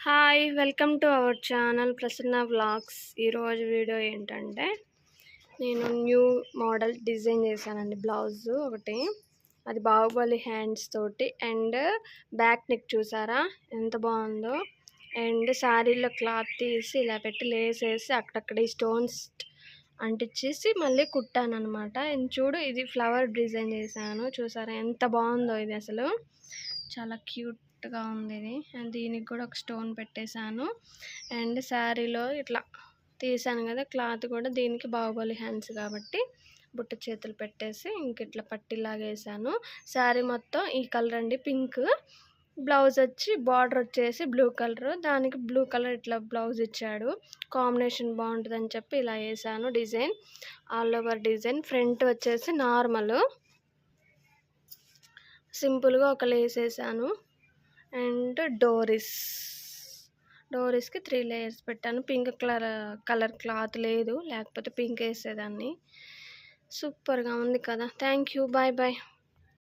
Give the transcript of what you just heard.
Hi welcome to our channel Prasanna vlogs. ఈరోజు video ఏంటంటే నేను న్యూ మోడల్ డిజైన్ చేశానండి. బ్లౌజ్ ఒకటి, అది బాహుబలి హ్యాండ్స్ తోటి అండ్ బ్యాక్ నెక్ చూసారా ఎంత బాగుందో. అండ్ శారీలో క్లాత్ తీసి ఇలా పెట్టి లేస్ వేసి అక్కడక్కడ ఈ స్టోన్స్ అంటించేసి మళ్ళీ కుట్టాను అనమాట. చూడు, ఇది ఫ్లవర్ డిజైన్ చేశాను చూసారా ఎంత బాగుందో. ఇది అసలు చాలా క్యూట్గా ఉంది ఇది. అండ్ దీనికి కూడా ఒక స్టోన్ పెట్టేశాను. అండ్ శారీలో ఇట్లా తీసాను కదా క్లాత్ కూడా, దీనికి బాహుబలి హ్యాండ్స్ కాబట్టి బుట్ట చేతులు పెట్టేసి ఇంక ఇట్లా పట్టిలాగా వేసాను. శారీ మొత్తం ఈ కలర్ అండి, పింక్. బ్లౌజ్ వచ్చి బార్డర్ వచ్చేసి బ్లూ కలర్, దానికి బ్లూ కలర్ ఇట్లా బ్లౌజ్ ఇచ్చాడు. కాంబినేషన్ బాగుంటుందని చెప్పి ఇలా వేసాను design, all over design. Front వచ్చేసి నార్మల్ సింపుల్గా ఒక లేస్ వేసాను. అండ్ డోరీస్కి 3 లేయర్స్ పెట్టాను. పింక్ కలర్ క్లాత్ లేదు, లేకపోతే పింక్ వేసేదాన్ని. సూపర్గా ఉంది కదా. Thank you, bye bye.